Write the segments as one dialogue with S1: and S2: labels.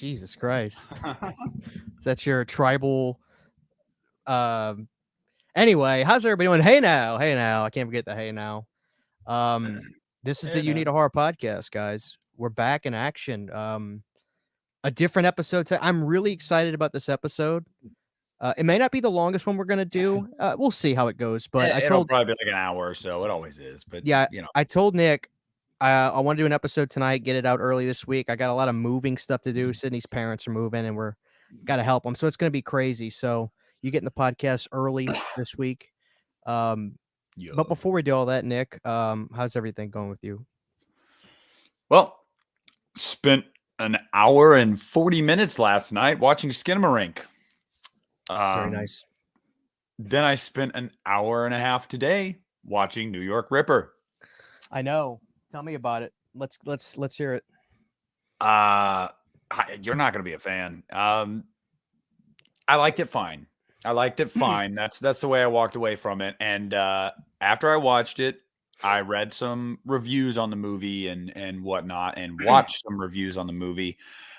S1: Jesus Christ. Is that your tribal? Um. Anyway, how's everybody doing? Hey now, hey now. I can't forget the hey now. Um. This is the
S2: And,
S1: Uneeda Horror Podcast, guys. We're back in action. A different episode. I'm really excited about this episode. It may not be the longest one we're gonna do. We'll see how it goes. But
S2: it'll probably be like an hour or so. It always is, but
S1: yeah, I told Nick I want to do an episode tonight, get it out early this week. I got a lot of moving stuff to do. Sydney's parents are moving, and we're got to help them, so it's going to be crazy. So you getting the podcast early this week. But before we do all that, Nick, how's everything going with you?
S2: Well, spent an hour and 40 minutes last night watching Skinamarink.
S1: Very nice.
S2: Then I spent an hour and a half today watching New York Ripper.
S1: I know. Tell me about it. Let's hear it.
S2: You're not going to be a fan. I liked it fine. That's the way I walked away from it. And after I watched it, I read some reviews on the movie and whatnot, and watched some reviews on the movie.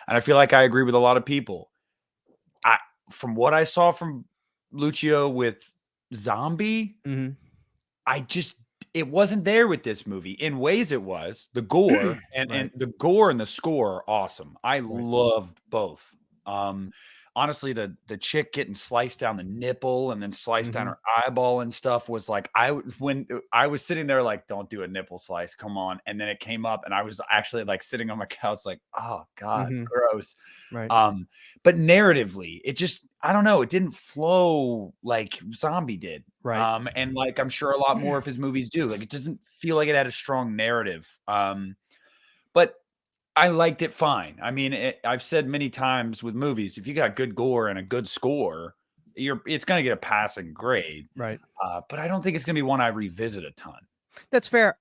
S2: And I feel like I agree with a lot of people. From what I saw from Lucio with Zombie, it wasn't there with this movie. In ways it was. The gore and the gore and the score are awesome. I loved both. Honestly, the chick getting sliced down the nipple and then sliced down her eyeball and stuff was like, when I was sitting there like, don't do a nipple slice, come on. And then it came up and I was actually like sitting on my couch like, oh God, gross.
S1: Right.
S2: But narratively, it just, I don't know, it didn't flow like Zombie did.
S1: Right.
S2: And like I'm sure a lot more of his movies do. Like it doesn't feel like it had a strong narrative. But I liked it fine. I mean, I've said many times with movies, if you got good gore and a good score, it's going to get a passing grade.
S1: Right.
S2: But I don't think it's going to be one I revisit a ton.
S1: That's fair.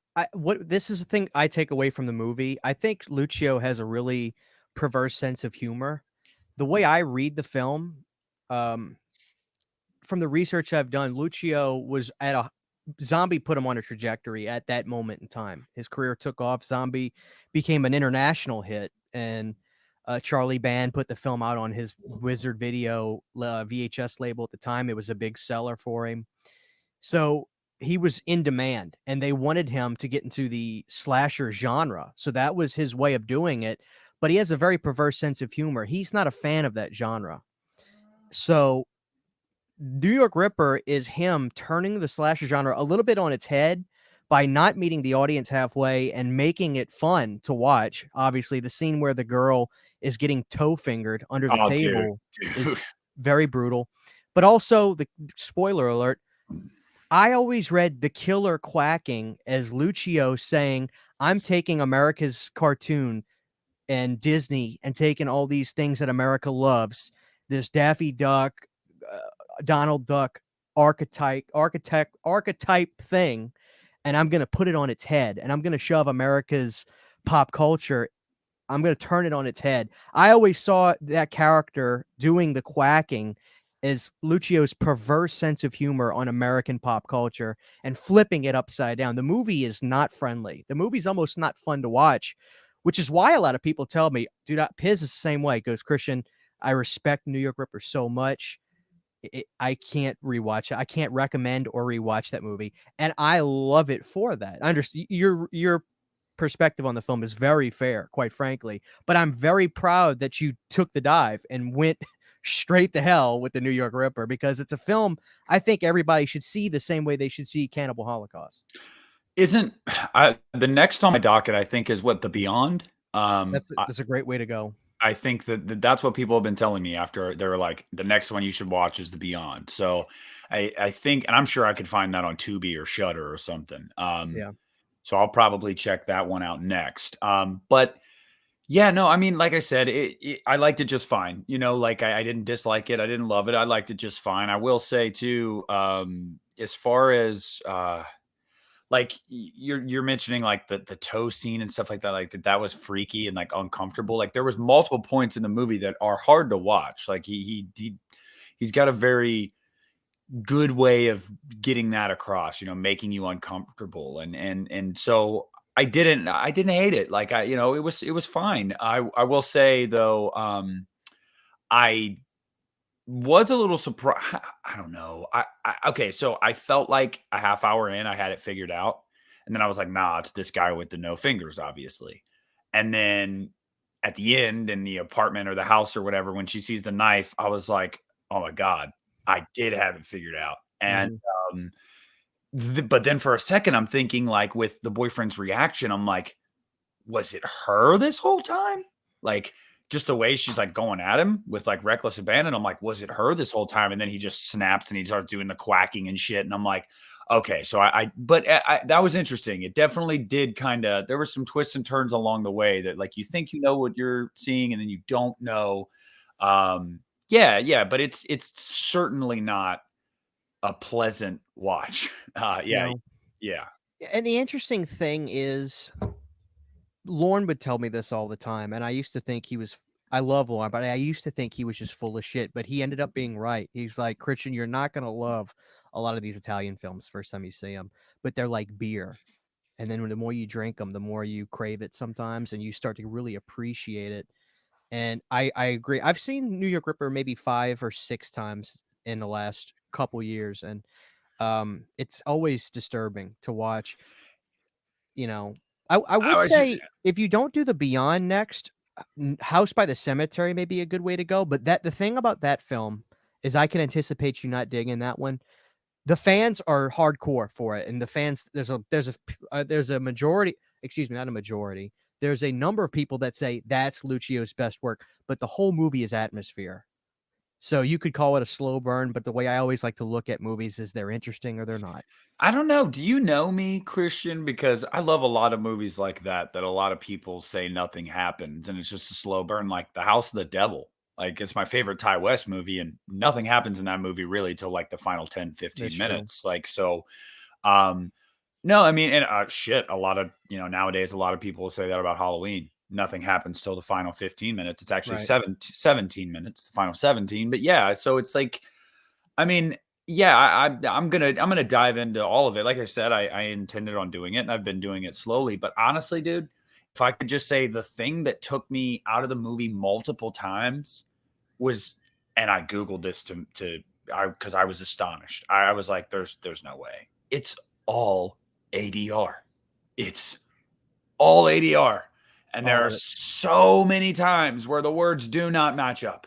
S1: This is the thing I take away from the movie. I think Lucio has a really perverse sense of humor. The way I read the film, from the research I've done, Lucio was at a Zombie put him on a trajectory at that moment in time. His career took off. Zombie became an international hit, and Charlie Band put the film out on his Wizard Video VHS label at the time. It was a big seller for him. So he was in demand, and they wanted him to get into the slasher genre. So that was his way of doing it. But he has a very perverse sense of humor. He's not a fan of that genre. So New York Ripper is him turning the slasher genre a little bit on its head by not meeting the audience halfway and making it fun to watch. Obviously, the scene where the girl is getting toe fingered under the table is very brutal. But also, the spoiler alert, I always read the killer quacking as Lucio saying, I'm taking America's cartoon and Disney and taking all these things that America loves, this Daffy Duck, Donald Duck archetype thing, and I'm going to put it on its head, and I'm going to shove America's pop culture. I'm going to turn it on its head. I always saw that character doing the quacking as Lucio's perverse sense of humor on American pop culture and flipping it upside down. The movie is not friendly. The movie's almost not fun to watch, which is why a lot of people tell me, dude, Piz is the same way. It goes, Christian, I respect New York Ripper so much. I can't rewatch it. I can't recommend or rewatch that movie, and I love it for that. I understand your perspective on the film is very fair, quite frankly, but I'm very proud that you took the dive and went straight to hell with the New York Ripper, because it's a film I think everybody should see the same way they should see Cannibal Holocaust.
S2: The next on my docket, I think, is The Beyond.
S1: That's a great way to go.
S2: I think that's what people have been telling me after. They're like, the next one you should watch is The Beyond. So I think, and I'm sure I could find that on Tubi or Shudder or something.
S1: Yeah.
S2: So I'll probably check that one out next. But yeah, no, I mean, like I said, I liked it just fine. You know, like I didn't dislike it. I didn't love it. I liked it just fine. I will say too, as far as like you're mentioning like the toe scene and stuff like that was freaky and like uncomfortable. Like there was multiple points in the movie that are hard to watch. Like he's got a very good way of getting that across, you know, making you uncomfortable. And so I didn't hate it. Like, it was fine. I will say though, I was a little surprised. I don't know. Okay, so I felt like a half hour in, I had it figured out, and then I was like, "Nah, it's this guy with the no fingers, obviously." And then at the end, in the apartment or the house or whatever, when she sees the knife, I was like, "Oh my god, I did have it figured out." And
S1: Mhm.
S2: um, but then for a second, I'm thinking like with the boyfriend's reaction, I'm like, was it her this whole time? Like, just the way she's, like, going at him with, like, reckless abandon, I'm like, "Was it her this whole time?" And then he just snaps and he starts doing the quacking and shit, and I'm like, "Okay." So I that was interesting. It definitely did kinda there were some twists and turns along the way that, like, you think you know what you're seeing, and then you don't know. Yeah, yeah, but it's certainly not a pleasant watch. Yeah,
S1: No.
S2: yeah.
S1: And the interesting thing is Lorne would tell me this all the time, and I used to think he was I love Lorne, but I used to think he was just full of shit, but he ended up being right. He's like, "Christian, you're not gonna love a lot of these Italian films first time you see them, but they're like beer, and then the more you drink them, the more you crave it sometimes, and you start to really appreciate it." And I agree. I've seen New York Ripper maybe 5 or 6 times in the last couple years, and, it's always disturbing to watch. You know, I
S2: I
S1: would
S2: was
S1: say if you don't do the Beyond next, House by the Cemetery may be a good way to go, but the thing about that film is I can anticipate you not digging that one. The fans are hardcore for it, and the fans there's a majority, excuse me, not a majority. There's a number of people that say that's Lucio's best work, but the whole movie is atmosphere. So you could call it a slow burn, but the way I always like to look at movies is they're interesting or they're not.
S2: I don't know. Do you know me, Christian? Because I love a lot of movies like that, that a lot of people say nothing happens and it's just a slow burn, like The House of the Devil. Like, it's my favorite Ty West movie, and nothing happens in that movie really till like the final 10,
S1: That's
S2: 15
S1: true.
S2: minutes. Like, so, um, no, I mean, and shit, a lot of, nowadays, a lot of people will say that about Halloween. Nothing happens till the final 15 minutes. It's actually
S1: Right.
S2: 17 minutes, the final 17. But yeah, so it's like, I mean, yeah, I'm gonna dive into all of it. Like I said, I intended on doing it, and I've been doing it slowly. But honestly, dude, if I could just say the thing that took me out of the movie multiple times was, and I googled this because I was astonished. I was like, "There's no way. It's all ADR. It's all ADR." And there
S1: All
S2: are
S1: of it.
S2: so many times where the words do not match up,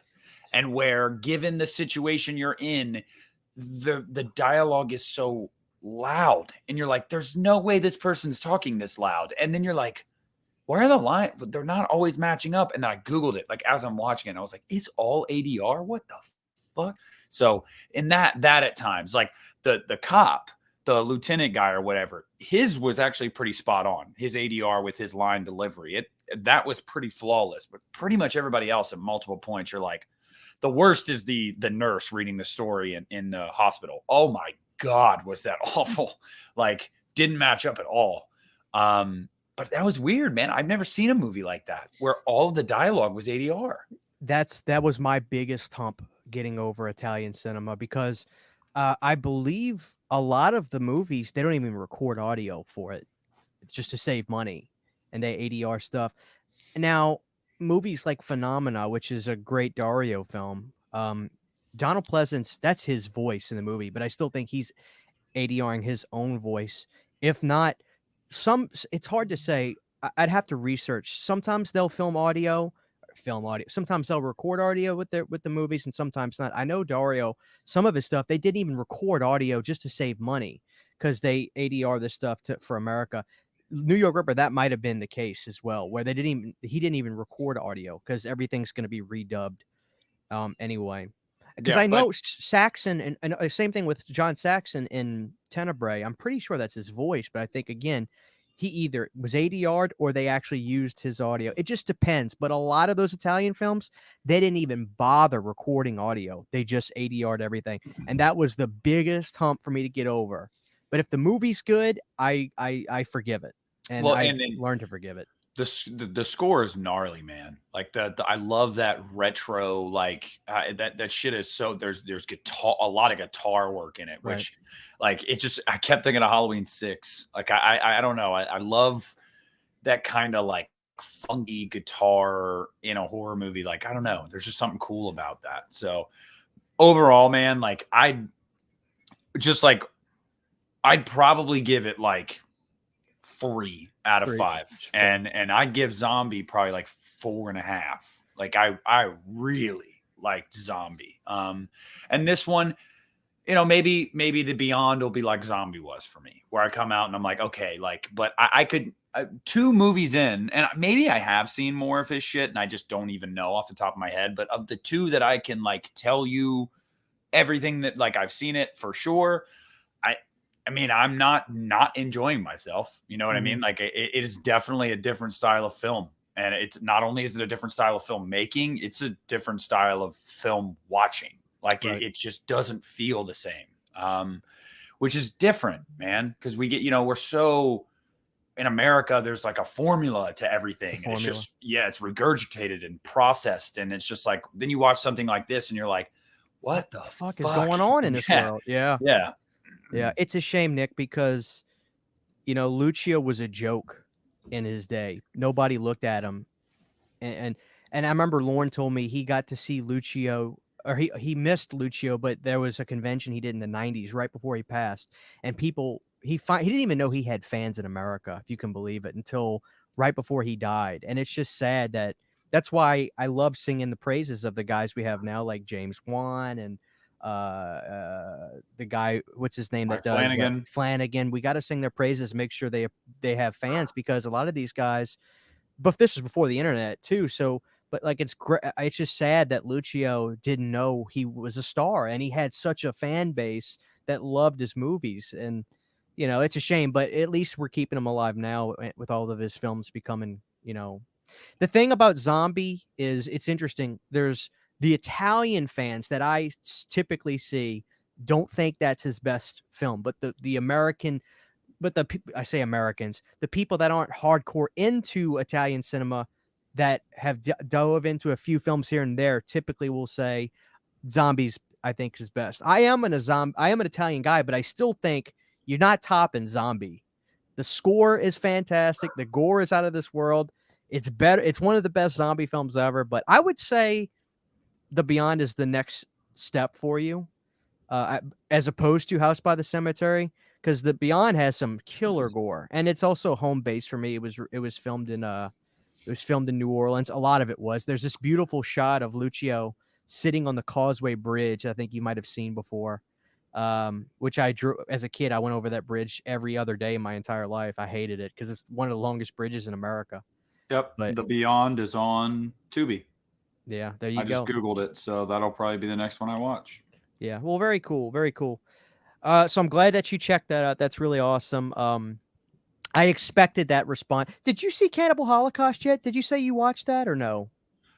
S2: and where, given the situation you're in, the dialogue is so loud, and you're like, "There's no way this person's talking this loud." And then you're like, "Where are the lines? They're not always matching up." And then I googled it like as I'm watching it, and I was like, "It's all ADR. What the fuck?" So in that at times, like the cop, the lieutenant guy or whatever, his was actually pretty spot on. His ADR with his line delivery, that was pretty flawless. But pretty much everybody else at multiple points, you're like, the worst is the nurse reading the story in the hospital. Oh my god, was that awful? Like, didn't match up at all. But that was weird, man. I've never seen a movie like that where all of the dialogue was ADR.
S1: That was my biggest hump getting over Italian cinema because, I believe a lot of the movies, they don't even record audio for it. It's just to save money, and they ADR stuff. Now, movies like Phenomena, which is a great Dario film, Donald Pleasance, that's his voice in the movie, but I still think he's ADRing his own voice. If not, it's hard to say. I'd have to research. Sometimes they'll film audio. Sometimes they'll record audio with the movies, and sometimes not. I know Dario. Some of his stuff they didn't even record audio just to save money because they ADR this stuff for America. New York Ripper, that might have been the case as well, where he didn't even record audio because everything's going to be redubbed anyway. Because
S2: Yeah,
S1: I
S2: but
S1: know Saxon and same thing with John Saxon in Tenebrae. I'm pretty sure that's his voice, but I think again, he either was ADR'd or they actually used his audio. It just depends. But a lot of those Italian films, they didn't even bother recording audio. They just ADR'd everything. And that was the biggest hump for me to get over. But if the movie's good, I forgive it. And
S2: well,
S1: I've
S2: and then
S1: learned to forgive it.
S2: the score is gnarly, man. Like I love that retro, like that shit is so there's guitar, a lot of guitar work in it,
S1: Right.
S2: which like it just I kept thinking of Halloween 6. Like I don't know. I love. that kind of like funky guitar in a horror movie. Like, I don't know. There's just something cool about that. So overall, man, like just like, I'd probably give it like 3 out of 5.
S1: Fair.
S2: And I'd give Zombie probably like 4.5. Like I really liked Zombie. And this one, maybe the Beyond will be like Zombie was for me, where I come out and I'm like, okay, like, but I could 2 movies in, and maybe I have seen more of his shit, and I just don't even know off the top of my head. But of the 2 that I can like tell you everything that like I've seen it for sure, I I mean, I'm not enjoying myself. You know what I
S1: Mhm.
S2: mean? Like it is definitely a different style of film. And it's not only is it a different style of film making, it's a different style of film watching. Like
S1: Right.
S2: it just doesn't feel the same. Which is different, man. Because we're so in America, there's like a formula to
S1: It's a
S2: everything. And it's
S1: formula.
S2: just, yeah, it's regurgitated and processed. And it's just like, then you watch something like this and you're like,
S1: What
S2: what the
S1: the fuck is
S2: fuck?
S1: going on in this
S2: Yeah.
S1: world? Yeah.
S2: Yeah.
S1: Yeah. It's a shame, Nick, because Lucio was a joke in his day. Nobody looked at him, and I remember Lauren told me he got to see Lucio, or he missed Lucio, but there was a convention he did in the '90s right before he passed, and people he didn't even know he had fans in America, if you can believe it, until right before he died, and it's just sad that. That's why I love singing the praises of the guys we have now, like James Wan and the guy, what's his name, that
S2: Mike
S1: does
S2: Flanagan.
S1: Flanagan. We got to sing their praises, make sure they have fans, because a lot of these guys, but this was before the internet too. So, but like it's just sad that Lucio didn't know he was a star, and he had such a fan base that loved his movies, and it's a shame. But at least we're keeping him alive now with all of his films becoming. The thing about Zombie is it's interesting. There's the Italian fans that typically see don't think that's his best film, but the American, but I say Americans, the people that aren't hardcore into Italian cinema that have dove into a few films here and there typically will say Zombies, I think, is best. I am an Italian guy, but I still think you're not topping Zombie. The score is fantastic. The gore is out of this world. It's better. It's one of the best zombie films ever. But I would say The Beyond is the next step for you, as opposed to House by the Cemetery, because The Beyond has some killer gore, and it's also home base for me. It was filmed in New Orleans. A lot of it was. There's this beautiful shot of Lucio sitting on the Causeway Bridge. I think you might have seen before. Which I drew as a kid. I went over that bridge every other day my entire life. I hated it because it's one of the longest bridges in America.
S2: Yep.
S1: But
S2: The Beyond is on Tubi.
S1: yeah, there you
S2: I just
S1: go.
S2: Googled it, so that'll probably be the next one I watch.
S1: Yeah, well, very cool, very cool. So I'm glad that you checked that out. That's really awesome. I expected that response. Did you see Cannibal Holocaust yet? Did you say you watched that or no?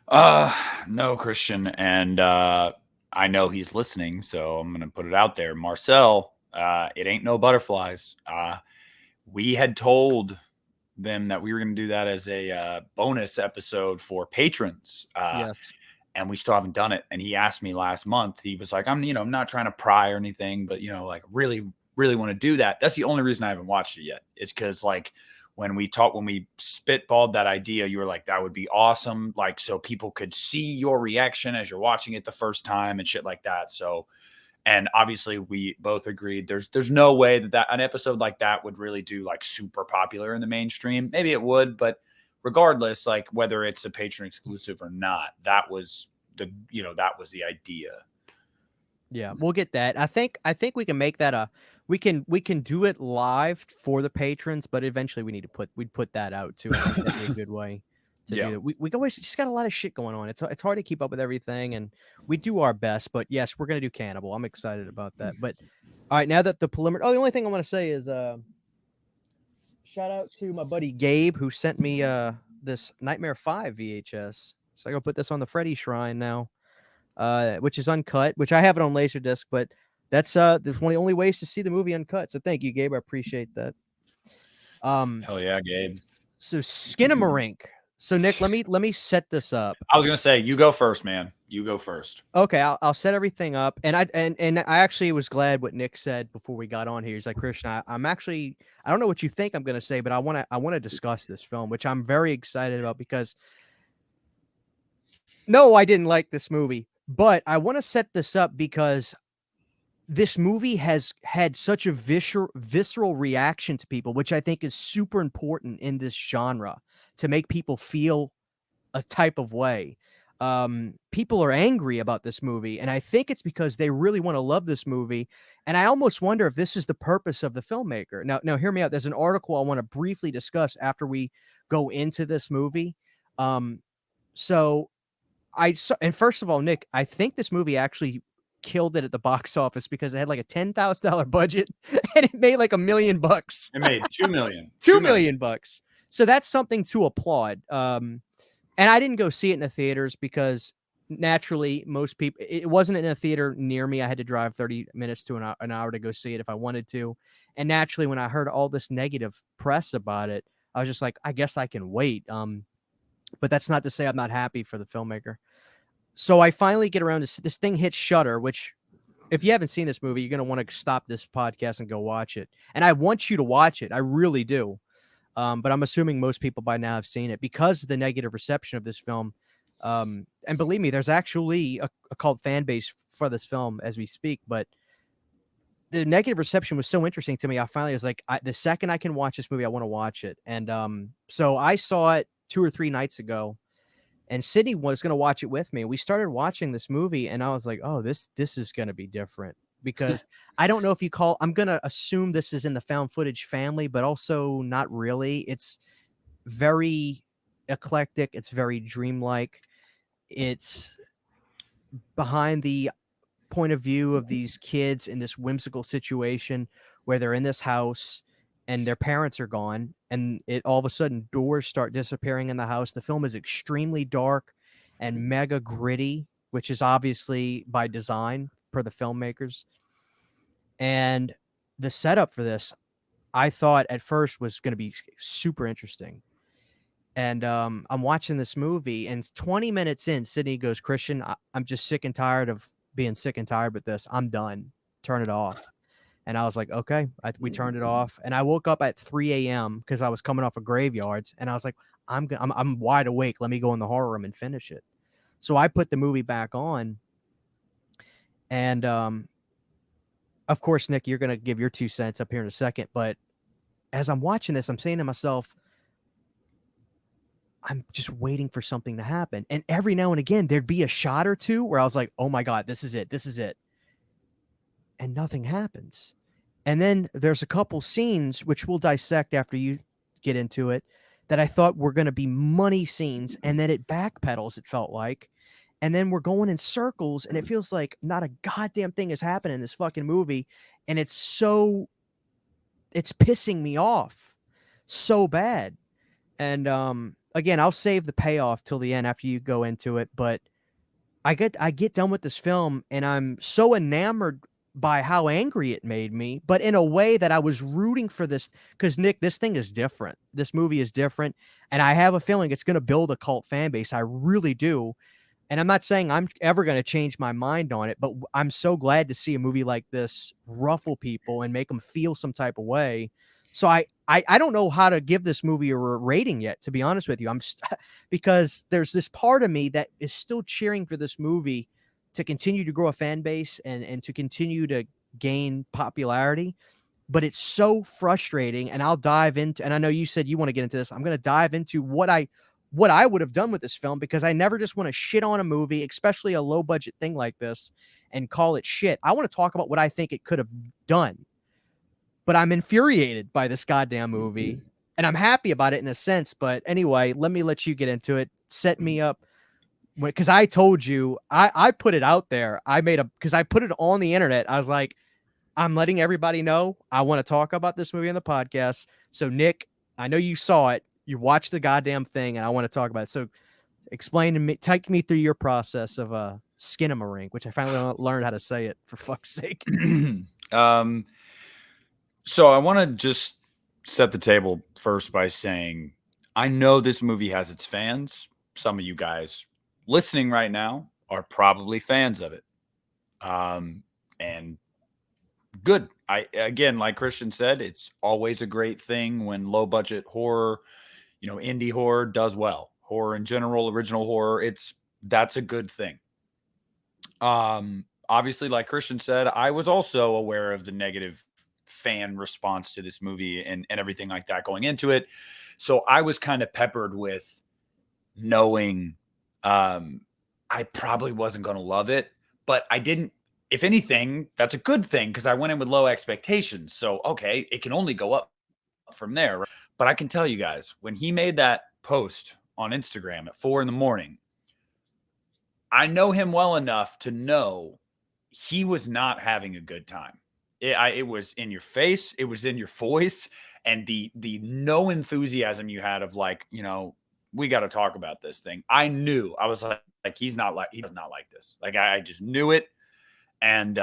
S2: Uh, no, Christian, and I know he's listening, so I'm gonna put it out there. Marcel, it ain't no butterflies. We had told them that we were gonna do that as a bonus episode for patrons.
S1: Yes.
S2: And we still haven't done it. And he asked me last month, he was like, I'm not trying to pry or anything, but like really, really want to do that. That's the only reason I haven't watched it yet. Is because like when we spitballed that idea, you were like, that would be awesome. Like, so people could see your reaction as you're watching it the first time and shit like that. So, and obviously we both agreed there's no way that an episode like that would really do like super popular in the mainstream. Maybe it would, but regardless, like whether it's a patron exclusive or not, that was the idea.
S1: Yeah, we'll get that. I think we can make that we can do it live for the patrons, but eventually we'd put that out too. I think that'd be a good way to
S2: Yeah.
S1: do it. We always just got a lot of shit going on. It's hard to keep up with everything, and we do our best. But yes, we're gonna do Cannibal. I'm excited about that. But all right, now that the preliminary, the only thing I want to say is shout out to my buddy Gabe who sent me this Nightmare 5 VHS. So I gotta put this on the Freddy Shrine now, which is uncut, which I have it on Laserdisc, but that's one of the only ways to see the movie uncut. So thank you, Gabe. I appreciate that.
S2: Hell yeah, Gabe.
S1: So Skinamarink. So Nick, let me set this up.
S2: I was gonna say, you go first, man. You go first.
S1: Okay, I'll set everything up, and I actually was glad what Nick said before we got on here. He's like, Christian, I'm actually I don't know what you think I'm gonna say, but I wanna discuss this film, which I'm very excited about because no, I didn't like this movie, but I want to set this up because this movie has had such a visceral reaction to people, which I think is super important in this genre to make people feel a type of way. People are angry about this movie, and I think it's because they really want to love this movie. And I almost wonder if this is the purpose of the filmmaker. Now, hear me out. There's an article I want to briefly discuss after we go into this movie. Um, so and first of all, Nick, I think this movie actually killed it at the box office because it had like a $10,000 budget and it made like $1 million.
S2: It made 2 million.
S1: 2 million bucks. So that's something to applaud. And I didn't go see it in the theaters because naturally most people it wasn't in a theater near me. I had to drive 30 minutes to an hour to go see it if I wanted to. And naturally when I heard all this negative press about it, I was just like, I guess I can wait. But that's not to say I'm not happy for the filmmaker. So I finally get around to this thing hits Shutter, which if you haven't seen this movie, you're going to want to stop this podcast and go watch it. And I want you to watch it. I really do. But I'm assuming most people by now have seen it because of the negative reception of this film. And believe me, there's actually a cult fan base for this film as we speak. But the negative reception was so interesting to me. I finally was like, the second I can watch this movie, I want to watch it. And so I saw it 2 or 3 nights ago. And Sydney was going to watch it with me. We started watching this movie, and I was like, "Oh, this is going to be different." Because I don't know if you call. I'm going to assume this is in the found footage family, but also not really. It's very eclectic. It's very dreamlike. It's behind the point of view of these kids in this whimsical situation where they're in this house and their parents are gone and it all of a sudden doors start disappearing in the house. The film is extremely dark and mega gritty, which is obviously by design per the filmmakers. And the setup for this, I thought at first was going to be super interesting. And I'm watching this movie, and 20 minutes in, Sydney goes, Christian, I'm just sick and tired of being sick and tired with this. I'm done. Turn it off. And I was like, okay. We turned it off, and I woke up at 3 a.m. because I was coming off of graveyards, and I was like, I'm wide awake. Let me go in the horror room and finish it. So I put the movie back on, and of course, Nick, you're gonna give your 2 cents up here in a second. But as I'm watching this, I'm saying to myself, I'm just waiting for something to happen. And every now and again, there'd be a shot or two where I was like, oh my God, this is it. This is it. And nothing happens. And then there's a couple scenes, which we'll dissect after you get into it, that I thought were going to be money scenes. And then it backpedals, it felt like. And then we're going in circles, and it feels like not a goddamn thing has happened in this fucking movie. And it's pissing me off so bad. And again, I'll save the payoff till the end after you go into it. But I get done with this film, and I'm so enamored by how angry it made me, but in a way that I was rooting for this because Nick, this thing is different. This movie is different, and I have a feeling it's going to build a cult fan base. I really do. And I'm not saying I'm ever going to change my mind on it, but I'm so glad to see a movie like this ruffle people and make them feel some type of way. So I don't know how to give this movie a rating yet, to be honest with you. Because there's this part of me that is still cheering for this movie to continue to grow a fan base and to continue to gain popularity. But it's so frustrating, and I'll dive into, and I know you said you want to get into this. I'm going to dive into what I would have done with this film, because I never just want to shit on a movie, especially a low budget thing like this, and call it shit. I want to talk about what I think it could have done. But I'm infuriated by this goddamn movie, and I'm happy about it in a sense. But anyway, let you get into it. Set me up, because I told you I put it out there. Because I put it on the internet. I was like, I'm letting everybody know I want to talk about this movie on the podcast. So Nick, I know you saw it. You watched the goddamn thing, and I want to talk about it. So explain to me, take me through your process of Skinamarink, which I finally learned how to say it, for fuck's sake.
S2: So I want to just set the table first by saying I know this movie has its fans. Some of you guys listening right now are probably fans of it. And good. I again, like Christian said, it's always a great thing when low budget horror, indie horror does well. Horror in general, original horror, that's a good thing. Obviously, like Christian said, I was also aware of the negative fan response to this movie and everything like that going into it. So I was kind of peppered with knowing I probably wasn't going to love it, but I didn't. If anything, that's a good thing because I went in with low expectations. So, okay, it can only go up from there. Right? But I can tell you guys, when he made that post on Instagram at 4 a.m, I know him well enough to know he was not having a good time. It was in your face, it was in your voice, and the no enthusiasm you had of like, we got to talk about this thing. I knew. I was like he does not like this. Like I just knew it. And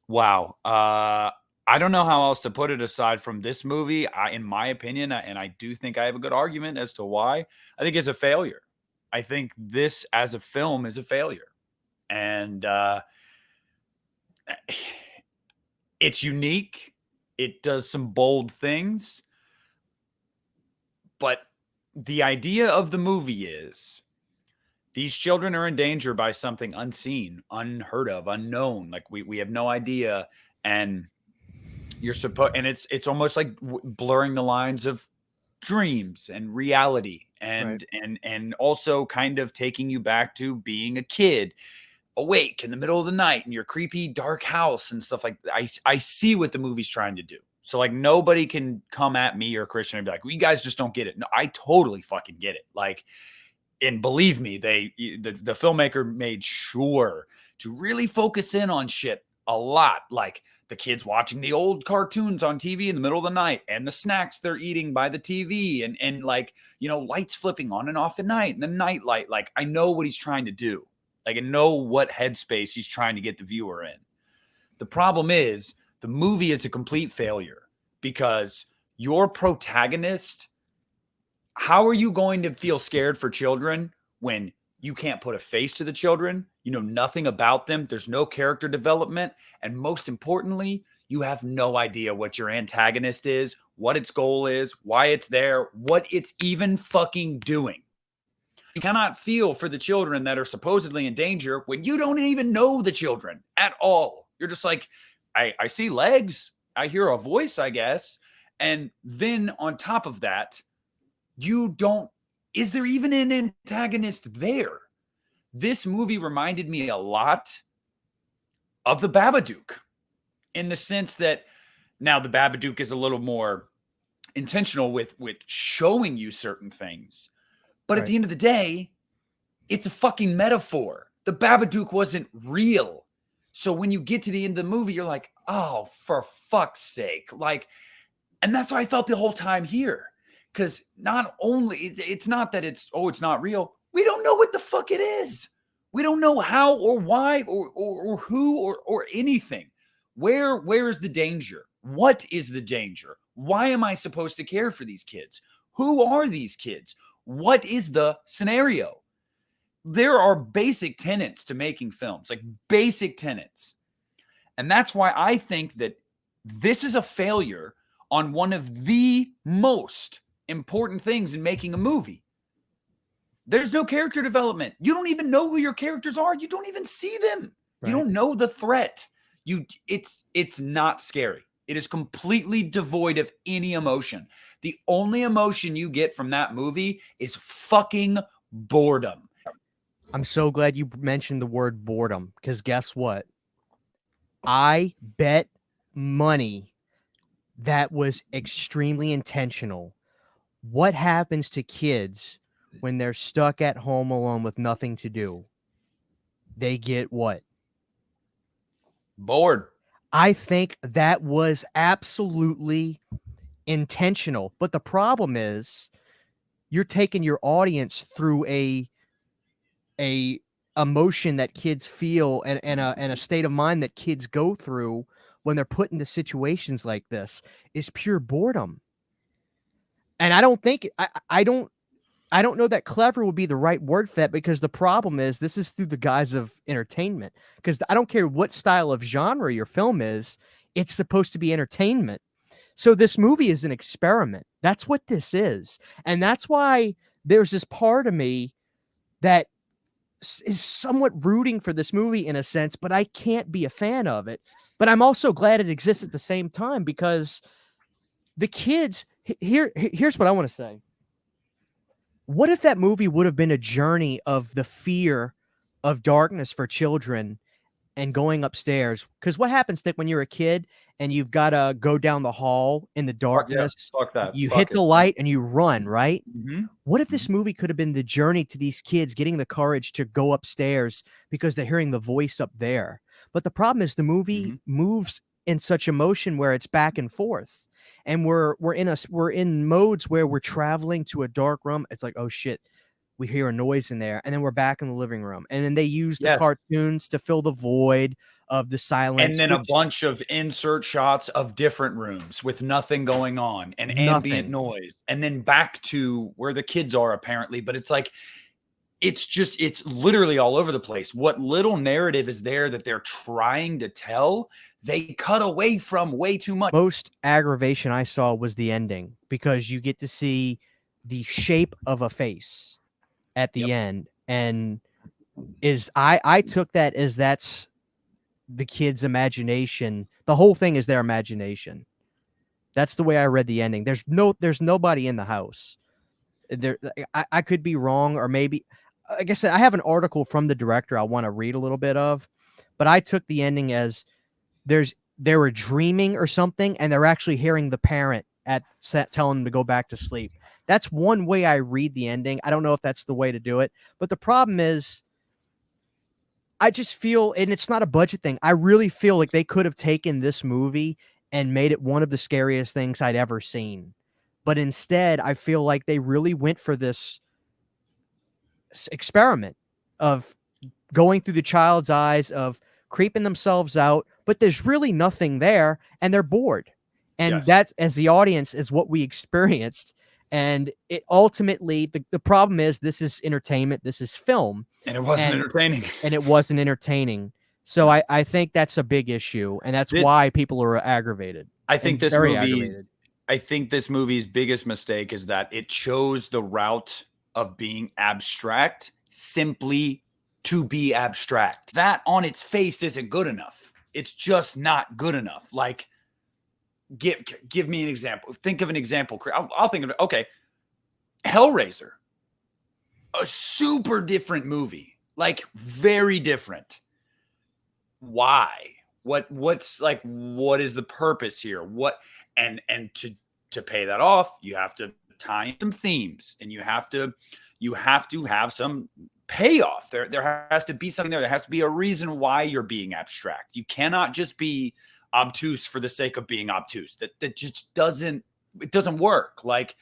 S2: wow. I don't know how else to put it aside from this movie. In my opinion, and I do think I have a good argument as to why, I think it's a failure. I think this as a film is a failure. And it's unique. It does some bold things. But the idea of the movie is these children are in danger by something unseen, unheard of, unknown. Like we have no idea. And it's almost like blurring the lines of dreams and reality and
S1: Right.
S2: and also kind of taking you back to being a kid awake in the middle of the night in your creepy dark house and stuff like that. I see what the movie's trying to do. So like nobody can come at me or Christian and be like, well, you guys just don't get it. No, I totally fucking get it. Like, and believe me, the filmmaker made sure to really focus in on shit a lot. Like the kids watching the old cartoons on TV in the middle of the night and the snacks they're eating by the TV and like, lights flipping on and off at night and the night light. Like I know what he's trying to do. Like I know what headspace he's trying to get the viewer in. The problem is the movie is a complete failure because your protagonist, how are you going to feel scared for children when you can't put a face to the children? You know nothing about them. There's no character development. And most importantly, you have no idea what your antagonist is, what its goal is, why it's there, what it's even fucking doing. You cannot feel for the children that are supposedly in danger when you don't even know the children at all. You're just like, I see legs. I hear a voice, I guess. And then on top of that, is there even an antagonist there? This movie reminded me a lot of the Babadook in the sense that now the Babadook is a little more intentional with showing you certain things. But at
S1: Right.
S2: the end of the day, it's a fucking metaphor. The Babadook wasn't real. So when you get to the end of the movie, you're like, oh, for fuck's sake. Like, and that's how I felt the whole time here. Because not only, it's not that it's not real. We don't know what the fuck it is. We don't know how or why or who or anything. Where is the danger? What is the danger? Why am I supposed to care for these kids? Who are these kids? What is the scenario? There are basic tenets to making films, like basic tenets. And that's why I think that this is a failure on one of the most important things in making a movie. There's no character development. You don't even know who your characters are. You don't even see them. You
S1: Right.
S2: don't know the threat. It's not scary. It is completely devoid of any emotion. The only emotion you get from that movie is fucking boredom.
S1: I'm so glad you mentioned the word boredom because guess what? I bet money that was extremely intentional. What happens to kids when they're stuck at home alone with nothing to do? They get what?
S2: Bored.
S1: I think that was absolutely intentional. But the problem is you're taking your audience through a emotion that kids feel and a state of mind that kids go through when they're put into situations like this is pure boredom. And I don't think I don't I don't know that clever would be the right word for that because the problem is this is through the guise of entertainment. Because I don't care what style of genre your film is, it's supposed to be entertainment. So this movie is an experiment. That's what this is. And that's why there's this part of me that is somewhat rooting for this movie in a sense, but I can't be a fan of it. But I'm also glad it exists at the same time because the kids here's what I want to say. What if that movie would have been a journey of the fear of darkness for children and going upstairs? Because what happens, Nick, when you're a kid and you've got to go down the hall in the
S2: Fuck yeah.
S1: darkness,
S2: Fuck that.
S1: you hit
S2: Fuck
S1: the
S2: it. Yep.
S1: light and you run, right?
S2: Mhm.
S1: What if this
S2: Mhm.
S1: movie could have been the journey to these kids getting the courage to go upstairs because they're hearing the voice up there? But the problem is the movie
S2: Mhm.
S1: moves in such emotion where it's back and forth. And we're in modes where we're traveling to a dark room. It's like, oh shit, we hear a noise in there, and then we're back in the living room. And then they use the
S2: Yes.
S1: cartoons to fill the void of the
S2: And
S1: silence,
S2: then a
S1: which
S2: bunch of insert shots of different rooms with nothing going on and ambient
S1: nothing.
S2: noise. And then back to where the kids are apparently, but it's like it's literally all over the place. What little narrative is there that they're trying to tell, they cut away from way too much.
S1: Most aggravation I saw was the ending because you get to see the shape of a face at the
S2: Yep.
S1: end, and I took that as that's the kid's imagination. The whole thing is their imagination. That's the way I read the ending. There's nobody in the house. There I could be wrong, or maybe like I said, I have an article from the director I want to read a little bit of, but I took the ending as they were dreaming or something, and they're actually hearing the parent at set telling them to go back to sleep. That's one way I read the ending. I don't know if that's the way to do it, but the problem is I just feel, and it's not a budget thing. I really feel like they could have taken this movie and made it one of the scariest things I'd ever seen. But instead, I feel like they really went for this experiment of going through the child's eyes, of creeping themselves out, but there's really nothing there and they're bored. And
S2: Yes.
S1: that's, as the audience, is what we experienced. And it ultimately, the problem is this is entertainment, this is film,
S2: And it wasn't
S1: and
S2: entertaining.
S1: it wasn't entertaining. So
S2: No.
S1: I think that's a big issue, and that's
S2: This
S1: why people are aggravated
S2: I think
S1: and
S2: this
S1: very
S2: movie
S1: aggravated.
S2: I think this movie's biggest mistake is that it chose the route of being abstract simply to be abstract. That on its face isn't good enough. It's just not good enough. Like, give me an example. Think of an example. I'll think of it. Okay, Hellraiser, a super different movie, like very different. Why? What's like? What is the purpose here? What and to pay that off, you have to tie in some themes, and you have to have some payoff. There has to be something there. There has to be a reason why you're being abstract. You cannot just be obtuse for the sake of being obtuse. That just doesn't work. Like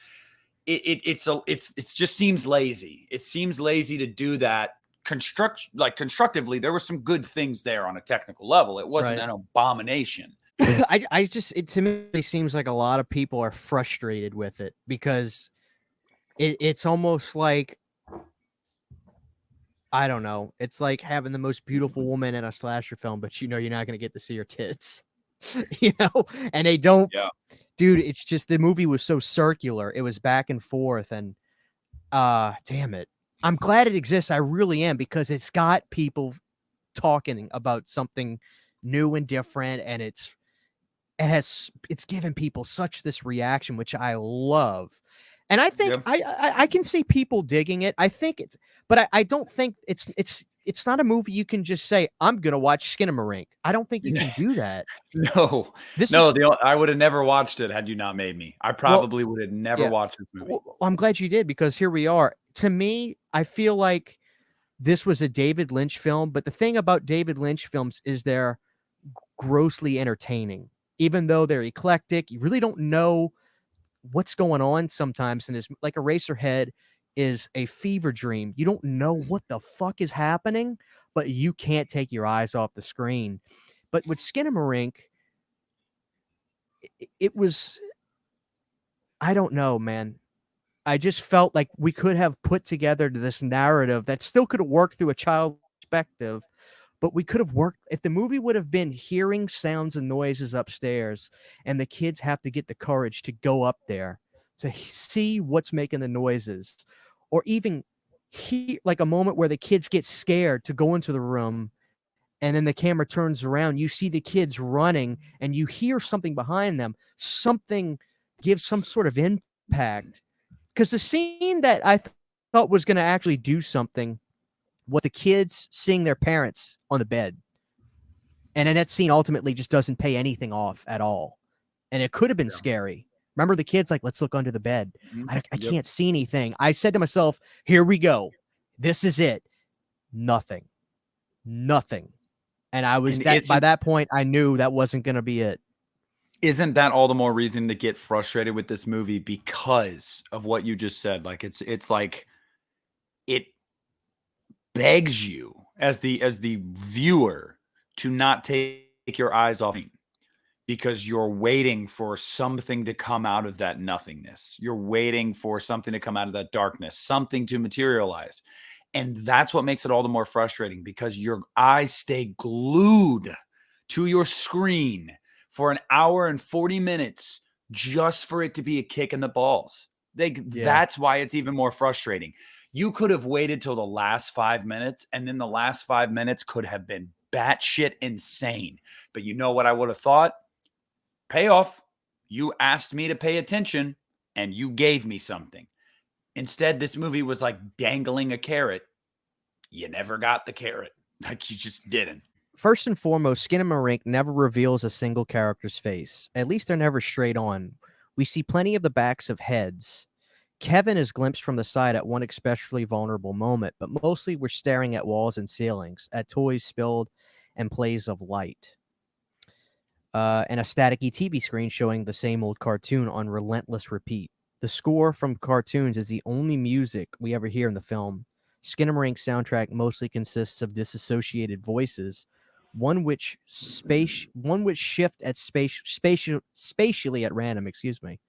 S2: it just seems lazy. It seems lazy to do that. Constructively, there were some good things there on a technical level. It wasn't
S1: Right.
S2: an abomination.
S1: I just, it to me it seems like a lot of people are frustrated with it because it's almost like, I don't know. It's like having the most beautiful woman in a slasher film, but you know you're not gonna get to see her tits. You know? And they don't,
S2: Yeah.
S1: dude, it's just the movie was so circular. It was back and forth, and damn it. I'm glad it exists. I really am, because it's got people talking about something new and different, and it's given people such this reaction, which I love. And I think
S2: Yep.
S1: I can see people digging it. I think it's, but I don't think it's not a movie you can just say, I'm gonna watch Skinamarink. I don't think you can do that.
S2: No,
S1: This
S2: no.
S1: is
S2: I would have never watched it had you not made me. I
S1: well,
S2: probably would have never
S1: yeah.
S2: watched this movie.
S1: Well, I'm glad you did, because here we are. To me, I feel like this was a David Lynch film, but the thing about David Lynch films is they're grossly entertaining. Even though they're eclectic, you really don't know what's going on sometimes in this. Like Eraserhead is a fever dream. You don't know what the fuck is happening, but you can't take your eyes off the screen. But with Skinamarink, it was, I don't know, man. I just felt like we could have put together this narrative that still could have worked through a child perspective, but we could have worked if the movie would have been hearing sounds and noises upstairs, and the kids have to get the courage to go up there to see what's making the noises, or even like a moment where the kids get scared to go into the room, and then the camera turns around, you see the kids running, and you hear something behind them. Something gives some sort of impact, because the scene that I thought was going to actually do something was the kids seeing their parents on the bed. And then that scene ultimately just doesn't pay anything off at all. And it could have been
S2: Yeah.
S1: scary. Remember the kids like, let's look under the bed.
S2: Mhm.
S1: I
S2: Yep.
S1: can't see anything. I said to myself, here we go. This is it. Nothing. Nothing. And I was
S2: And
S1: that by that point, I knew that wasn't going to be it.
S2: isn't that all the more reason to get frustrated with this movie because of what you just said? Like it's like it begs you as the viewer to not take your eyes off it because you're waiting for something to come out of that nothingness. You're waiting for something to come out of that darkness, something to materialize. And that's what makes it all the more frustrating because your eyes stay glued to your screen for an hour and 40 minutes just for it to be a kick in the balls.
S1: Yeah.
S2: That's why it's even more frustrating. You could have waited till the last 5 minutes, and then the last 5 minutes could have been batshit insane. But you know what I would have thought? Payoff. You asked me to pay attention, and you gave me something. Instead, this movie was like dangling a carrot. You never got the carrot. Like you just didn't.
S1: First and foremost, Skinamarink never reveals a single character's face. At least they're never straight on. We see plenty of the backs of heads. Kevin is glimpsed from the side at one especially vulnerable moment, but mostly we're staring at walls and ceilings, at toys spilled and plays of light. And a staticky TV screen showing the same old cartoon on relentless repeat. The score from cartoons is the only music we ever hear in the film. Skinnamarink soundtrack mostly consists of disassociated voices, one which shift at spatially at random, excuse me.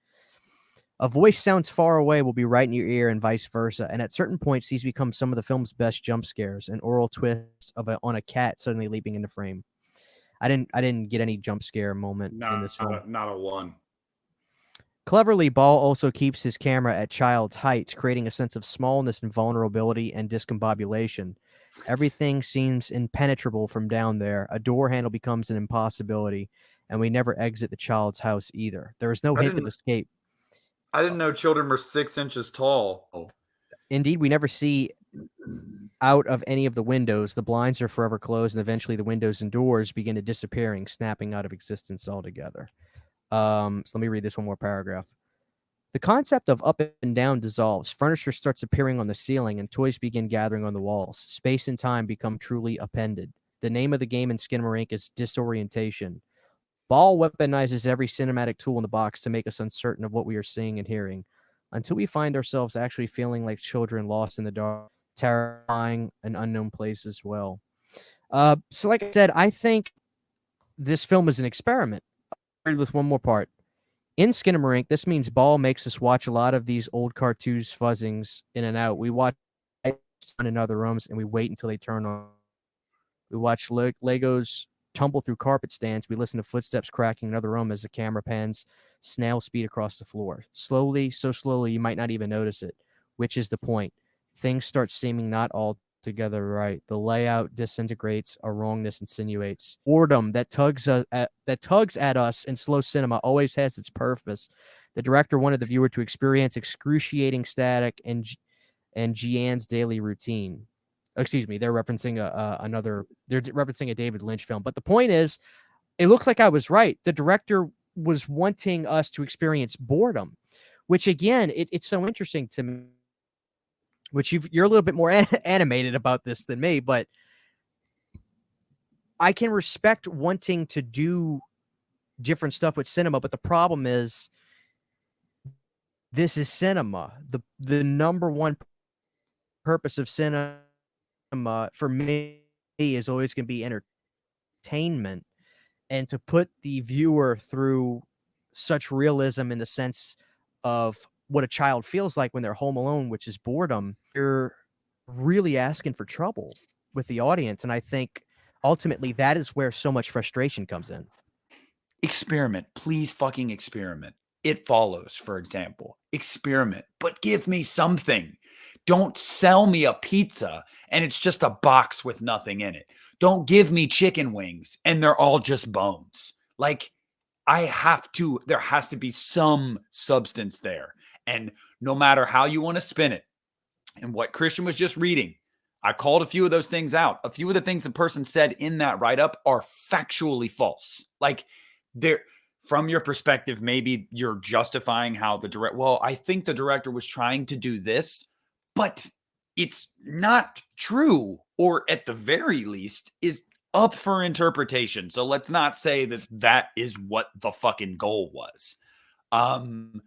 S1: A voice sounds far away will be right in your ear and vice versa, and at certain points these become some of the film's best jump scares, an oral twist on a cat suddenly leaping into frame. I didn't get any jump scare moment in this film.
S2: Not a one.
S1: Cleverly, Ball also keeps his camera at child's heights, creating a sense of smallness and vulnerability and discombobulation. Everything seems impenetrable from down there. A door handle becomes an impossibility, and we never exit the child's house either. There is no
S2: I
S1: hint of
S2: didn't
S1: escape.
S2: I didn't know children were 6 inches tall. Oh.
S1: Indeed, we never see out of any of the windows. The blinds are forever closed, and eventually the windows and doors begin to disappearing, snapping out of existence altogether. So let me read this one more paragraph. The concept of up and down dissolves. Furniture starts appearing on the ceiling, and toys begin gathering on the walls. Space and time become truly appended. The name of the game in Skinamarink is disorientation. Ball weaponizes every cinematic tool in the box to make us uncertain of what we are seeing and hearing, until we find ourselves actually feeling like children lost in the dark, terrifying an unknown place as well. So like I said, I think this film is an experiment. With one more part. In Skinamarink, this means Ball makes us watch a lot of these old cartoons fuzzings in and out. We watch in other rooms and we wait until they turn on. We watch Legos tumble through carpet stands. We listen to footsteps cracking in another room as the camera pans snail speed across the floor. Slowly, so slowly you might not even notice it, which is the point. Things start seeming not altogether right. The layout disintegrates, a wrongness insinuates. Boredom that tugs at us in slow cinema always has its purpose. The director wanted the viewer to experience excruciating static and Gian's daily routine. Excuse me, they're referencing another. They're referencing a David Lynch film. But the point is, it looks like I was right. The director was wanting us to experience boredom, which again, it's so interesting to me. Which you're a little bit more animated about this than me, but I can respect wanting to do different stuff with cinema. But the problem is, this is cinema. The number one purpose of cinema for me is always going to be entertainment, and to put the viewer through such realism in the sense of what a child feels like when they're home alone, which is boredom, you're really asking for trouble with the audience. And I think ultimately that is where so much frustration comes in.
S2: Experiment. Please fucking experiment. It Follows, for example. Experiment, but give me something. Don't sell me a pizza and it's just a box with nothing in it. Don't give me chicken wings and they're all just bones. Like, there has to be some substance there. And no matter how you want to spin it, and what Christian was just reading, I called a few of those things out. A few of the things the person said in that write up are factually false. Like, they're, from your perspective, maybe you're justifying how well, I think the director was trying to do this, but it's not true, or at the very least is up for interpretation. So let's not say that that is what the fucking goal was. Um,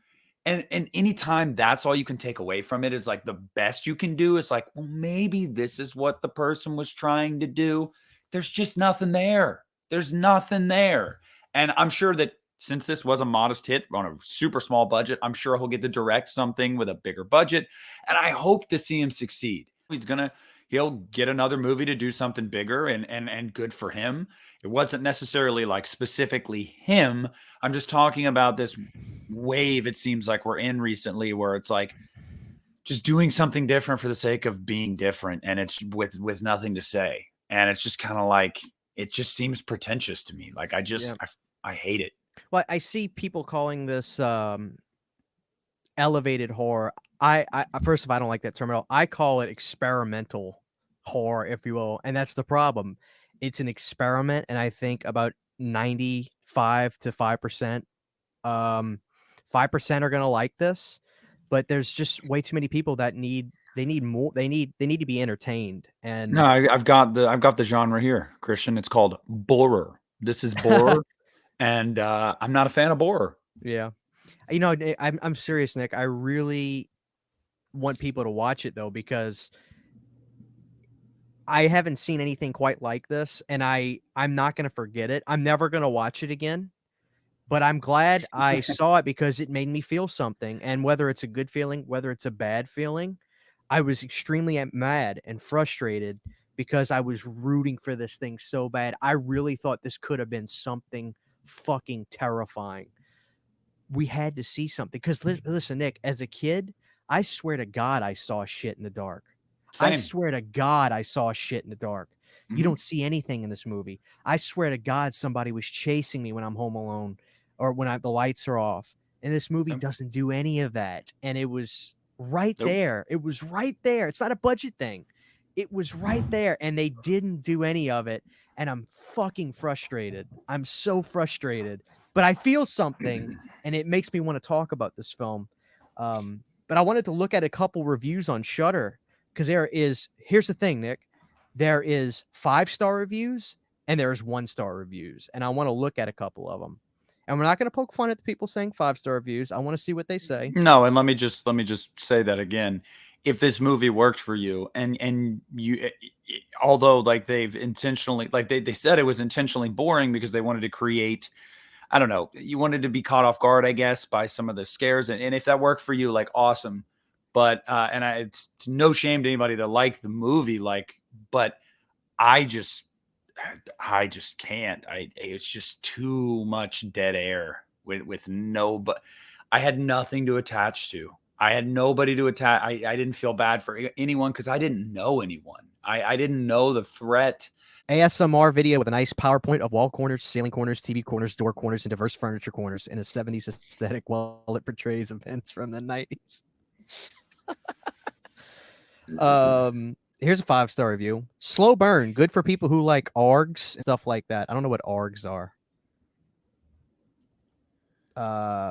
S2: and anytime that's all you can take away from it is like the best you can do is like, well, maybe this is what the person was trying to do. There's just nothing there. There's nothing there. And I'm sure that since this was a modest hit on a super small budget, I'm sure he'll get to direct something with a bigger budget. And I hope to see him succeed. He'll get another movie to do something bigger, and good for him. It wasn't necessarily like specifically him. I'm just talking about this wave it seems like we're in recently, where it's like just doing something different for the sake of being different, and it's with nothing to say, and it's just kind of like, it just seems pretentious to me. Like,
S1: Yeah.
S2: I hate it.
S1: Well, I see people calling this elevated horror. I first of all, I don't like that term at all. I call it experimental horror, if you will, and that's the problem. It's an experiment, and I think about 95 to 5%, 5% are gonna like this, but there's just way too many people that need more. They need to be entertained,
S2: No,
S1: and
S2: I've got the genre here, Christian. It's called borer. This is borer, and I'm not a fan of borer.
S1: yeah, I'm serious, Nick. I really want people to watch it though, because I haven't seen anything quite like this, and I'm not gonna forget it. I'm never gonna watch it again, but I'm glad I saw it because it made me feel something, and whether it's a good feeling, whether it's a bad feeling, I was extremely mad and frustrated because I was rooting for this thing so bad. I really thought this could have been something fucking terrifying. We had to see something because listen, Nick, as a kid, I swear to God, I saw shit in the dark. I
S2: Same.
S1: swear to God, I saw shit in the dark. You
S2: Mhm.
S1: don't see anything in this movie. I swear to God, somebody was chasing me when I'm home alone or when the lights are off. And this movie
S2: Yep.
S1: doesn't do any of that. And it was right
S2: Nope.
S1: there. It was right there. It's not a budget thing. It was right there. And they didn't do any of it. And I'm fucking frustrated. I'm so frustrated. But I feel something, and it makes me want to talk about this film. But I wanted to look at a couple reviews on Shudder because here's the thing, Nick. There is 5-star reviews and there's 1-star reviews, and I want to look at a couple of them. And we're not going to poke fun at the people saying 5-star reviews. I want to see what they say.
S2: No, and let me just say that again. If this movie worked for you, and you, although like they've intentionally, like they said it was intentionally boring because they wanted to create, I don't know, you wanted to be caught off guard, I guess, by some of the scares, and if that worked for you, like, awesome. But it's no shame to anybody that liked the movie, like, but I just I just can't. It's just too much dead air with no, but I had nothing to attach to. I had nobody to attach. I didn't feel bad for anyone because I didn't know anyone. I didn't know the threat.
S1: ASMR video with a nice PowerPoint of wall corners, ceiling corners, TV corners, door corners, and diverse furniture corners in a 70s aesthetic while it portrays events from the 90s. Here's a 5-star review. Slow burn, good for people who like ARGs and stuff like that. I don't know what ARGs are.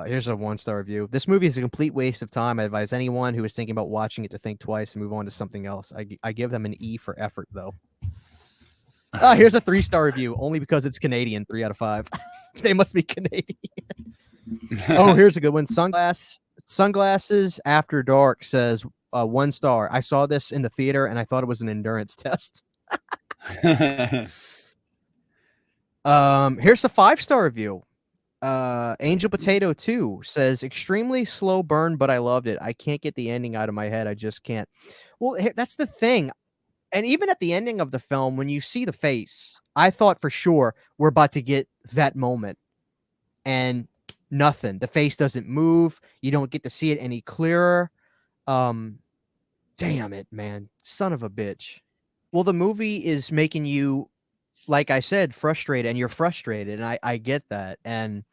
S1: Here's a 1-star review. This movie is a complete waste of time. I advise anyone who is thinking about watching it to think twice and move on to something else. I give them an E for effort, though. Here's a 3-star review, only because it's Canadian. 3 out of 5. They must be Canadian. Oh, here's a good one. Sunglasses After Dark says 1 star. I saw this in the theater and I thought it was an endurance test. Here's a 5-star review. Angel Potato 2 says, "Extremely slow burn, but I loved it. I can't get the ending out of my head. I just can't." Well, that's the thing. And even at the ending of the film, when you see the face, I thought for sure we're about to get that moment, and nothing. The face doesn't move. You don't get to see it any clearer. Um, Damn it, man. Son of a bitch. Well, the movie is making you, like I said, frustrated, and you're frustrated, and I get that. And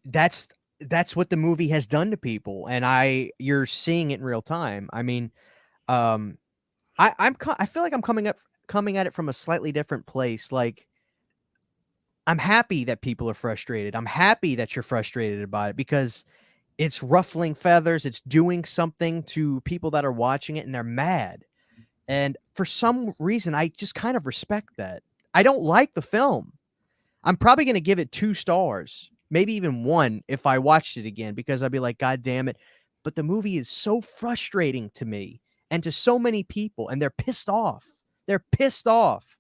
S1: that's what the movie has done to people, and you're seeing it in real time. I mean, um, I feel like I'm coming at it from a slightly different place. Like, I'm happy that people are frustrated. I'm happy that you're frustrated about it because it's ruffling feathers. It's doing something to people that are watching it, and they're mad. And for some reason, I just kind of respect that. I don't like the film. I'm probably gonna give it 2 stars, maybe even 1 if I watched it again because I'd be like, "God damn it." But the movie is so frustrating to me and to so many people, and they're pissed off. They're pissed off.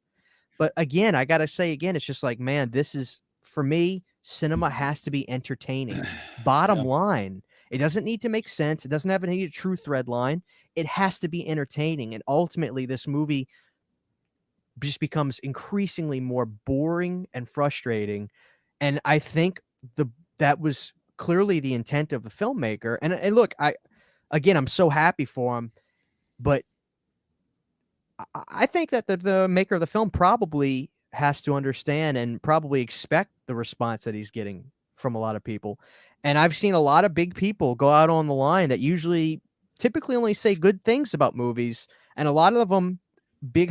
S1: But again, I gotta say again, it's just like, man, this is for me, cinema has to be entertaining. Bottom
S2: Yeah.
S1: line. It doesn't need to make sense. It doesn't have to need a true thread line. It has to be entertaining. And ultimately, this movie just becomes increasingly more boring and frustrating. And I think the that was clearly the intent of the filmmaker. And look, I'm so happy for him, but I think that the maker of the film probably has to understand and probably expect the response that he's getting from a lot of people. And I've seen a lot of big people go out on the line that usually typically only say good things about movies, and a lot of them big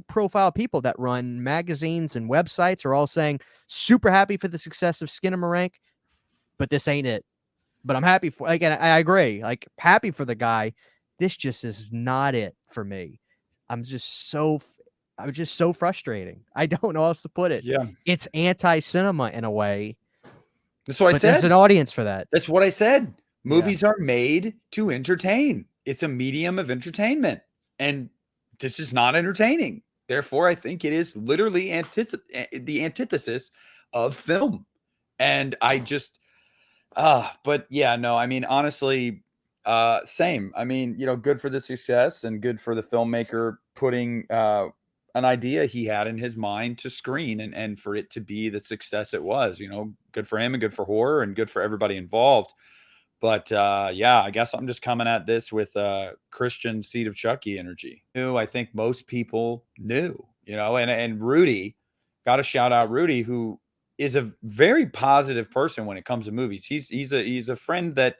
S1: profile people that run magazines and websites are all saying super happy for the success of Skinamarink, but this ain't it. But I'm happy for, again, I agree. Like, happy for the guy. This just is not it for me. I'm just so I'm just so frustrating. I don't know how else to put it.
S2: Yeah.
S1: It's anti-cinema in a way,
S2: That's what I
S1: but there's an
S2: said.
S1: audience for that.
S2: That's what I said.
S1: Yeah.
S2: Movies are made to entertain. It's a medium of entertainment. And this is not entertaining. Therefore, I think it is literally the antithesis of film. And I just but yeah, no, I mean, honestly, same. I mean, good for the success and good for the filmmaker putting an idea he had in his mind to screen and for it to be the success it was. Good for him and good for horror and good for everybody involved. But yeah, I guess I'm just coming at this with Christian Seed of Chucky energy. I think most people knew, and Rudy, got to shout out Rudy, who is a very positive person when it comes to movies. He's a friend that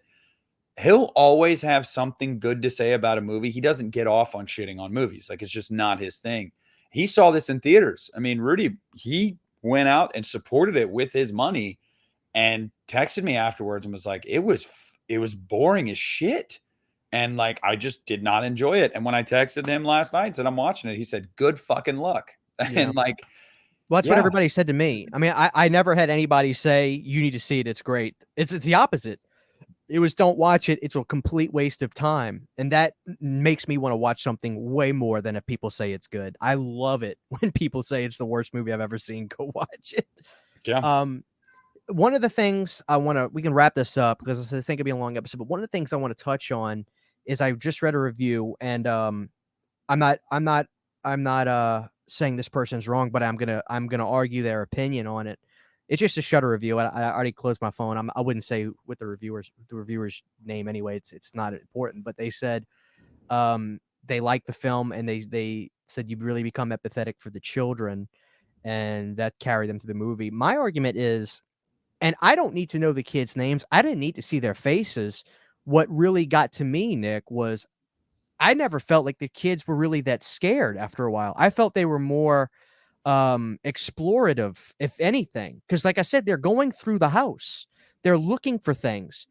S2: he'll always have something good to say about a movie. He doesn't get off on shitting on movies. Like, it's just not his thing. He saw this in theaters. I mean, Rudy, he went out and supported it with his money and texted me afterwards and was like, it was boring as shit. And like, I just did not enjoy it. And when I texted him last night and said I'm watching it, he said, good fucking luck.
S1: Yeah.
S2: And like,
S1: Well, that's what
S2: yeah,
S1: everybody said to me. I mean, I never had anybody say you need to see it. It's great. It's the opposite. It was don't watch it. It's a complete waste of time. And that makes me want to watch something way more than if people say it's good. I love it when people say it's the worst movie I've ever seen. Go watch it.
S2: yeah,
S1: Um, One of the things we can wrap this up because this ain't gonna be a long episode, but one of the things I want to touch on is I just read a review, and I'm not I'm not I'm not saying this person's wrong, but I'm gonna argue their opinion on it. It's just a Shutter review. I already closed my phone. I wouldn't say what the reviewer's name anyway. It's not important, but they said they liked the film, and they said you really become empathetic for the children, and that carried them through the movie. My argument is, and I don't need to know the kids' names. I didn't need to see their faces. What really got to me, Nick, was I never felt like the kids were really that scared after a while. I felt they were more explorative, if anything. Because like I said, they're going through the house. They're looking for things.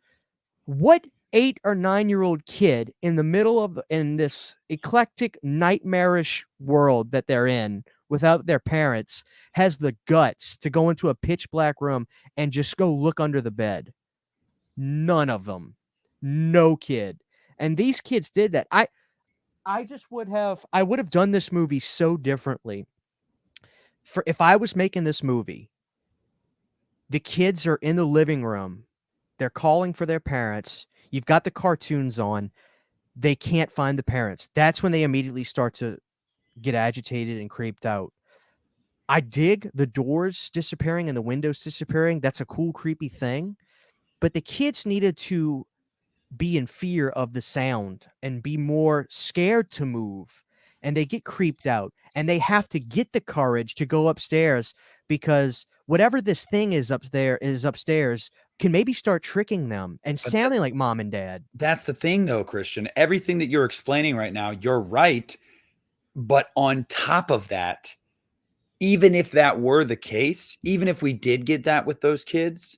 S1: What 8 or 9-year-old kid in the middle of in this eclectic, nightmarish world that they're in without their parents has the guts to go into a pitch black room and just go look under the bed? None of them. No kid. And these kids did that. I would have done this movie so differently for if I was making this movie. The kids are in the living room. They're calling for their parents. You've got the cartoons on. They can't find the parents. That's when they immediately start to get agitated and creeped out. I dig the doors disappearing and the windows disappearing. That's a cool, creepy thing. But the kids needed to be in fear of the sound and be more scared to move. And they get creeped out and they have to get the courage to go upstairs because whatever this thing is upstairs can maybe start tricking them and
S2: But
S1: sounding like mom and dad.
S2: that's the thing though, Christian. Everything that you're explaining right now, you're right. But on top of that, even if that were the case, even if we did get that with those kids,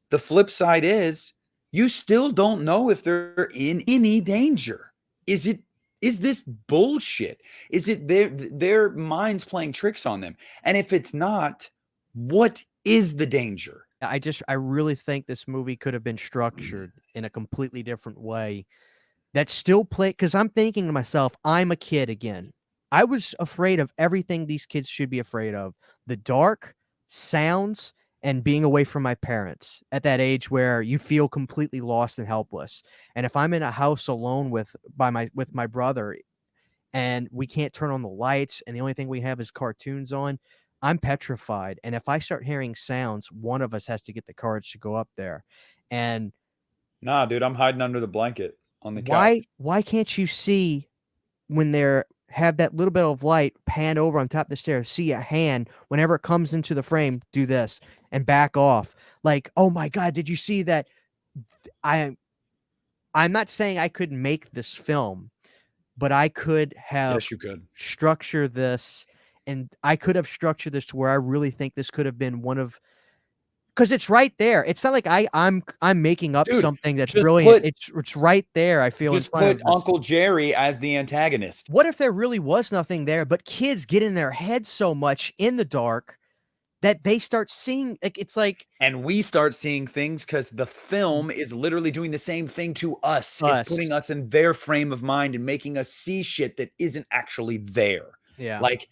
S2: the flip side is you still don't know if they're in any danger. Is it is this bullshit? Is it their minds playing tricks on them? And if it's not, what is the danger?
S1: I really think this movie could have been structured in a completely different way that still play because I'm thinking to myself, I'm a kid again. I was afraid of everything these kids should be afraid of. The dark, sounds, and being away from my parents at that age where you feel completely lost and helpless. And if I'm in a house alone with my brother and we can't turn on the lights and the only thing we have is cartoons on, I'm petrified. And if I start hearing sounds, one of us has to get the courage to go up there. And
S2: Nah, dude, I'm hiding under the blanket on the couch.
S1: why can't you see when they're have that little bit of light pan over on top of the stairs, see a hand whenever it comes into the frame, do this and back off. Like, oh my God, did you see that? I I'm not saying I could make this film, but I could have
S2: Yes, you could.
S1: structured this and I could have structured this to where I really think this could have been one of because it's right there. It's not like I'm making up
S2: Dude,
S1: something that's
S2: just
S1: brilliant.
S2: put
S1: It's right there. I feel in
S2: just
S1: front
S2: put
S1: of us.
S2: Uncle Jerry as the antagonist.
S1: What if there really was nothing there, but kids get in their head so much in the dark that they start seeing like it's like
S2: And we start seeing things because the film is literally doing the same thing to us. It's
S1: us.
S2: putting us in their frame of mind and making us see shit that isn't actually there.
S1: Yeah.
S2: Like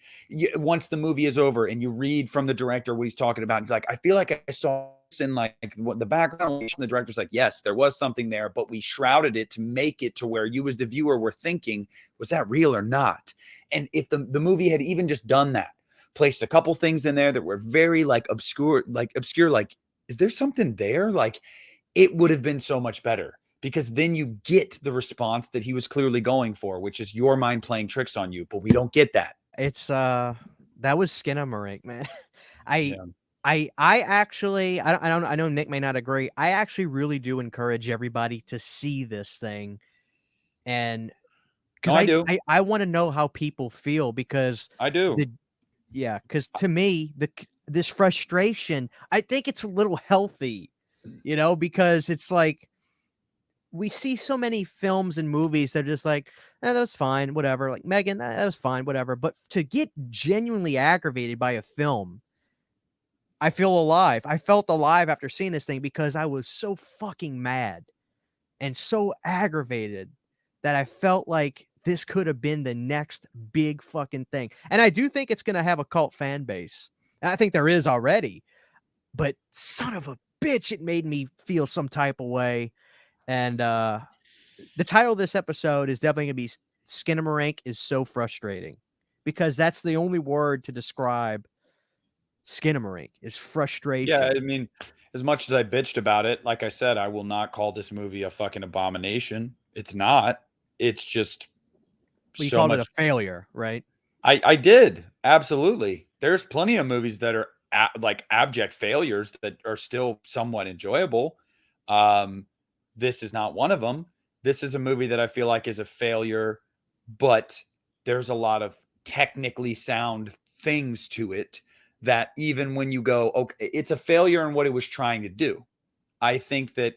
S2: once the movie is over and you read from the director what he's talking about, he's like, I feel like I saw this in like what the background. And the director's like, yes, there was something there, but we shrouded it to make it to where you as the viewer were thinking, was that real or not? And if the movie had even just done that, placed a couple things in there that were very like obscure, like, is there something there? Like, it would have been so much better because then you get the response that he was clearly going for, which is your mind playing tricks on you, but we don't get that.
S1: It's that was Skinamarink, man. I
S2: Yeah.
S1: I actually I don't I know Nick may not agree. I actually really do encourage everybody to see this thing and
S2: No,
S1: because
S2: I do.
S1: I want to know how people feel because
S2: I do.
S1: the yeah, because to me, this frustration, I think it's a little healthy, because it's like we see so many films and movies that are just like, that was fine, whatever. Like Megan, that was fine, whatever. But to get genuinely aggravated by a film, I feel alive. I felt alive after seeing this thing because I was so fucking mad and so aggravated that I felt like this could have been the next big fucking thing. And I do think it's going to have a cult fan base. And I think there is already. But son of a bitch, it made me feel some type of way. And the title of this episode is definitely going to be Skinamarink is so frustrating because that's the only word to describe Skinamarink is
S2: Yeah,
S1: frustration.
S2: I mean, as much as I bitched about it, like I said, I will not call this movie a fucking abomination. It's not. It's just
S1: Well, you
S2: so
S1: called it a
S2: much.
S1: failure, right?
S2: I did absolutely. There's plenty of movies that are like abject failures that are still somewhat enjoyable. Um, this is not one of them. This is a movie that I feel like is a failure, but there's a lot of technically sound things to it that even when you go, okay, it's a failure in what it was trying to do. I think that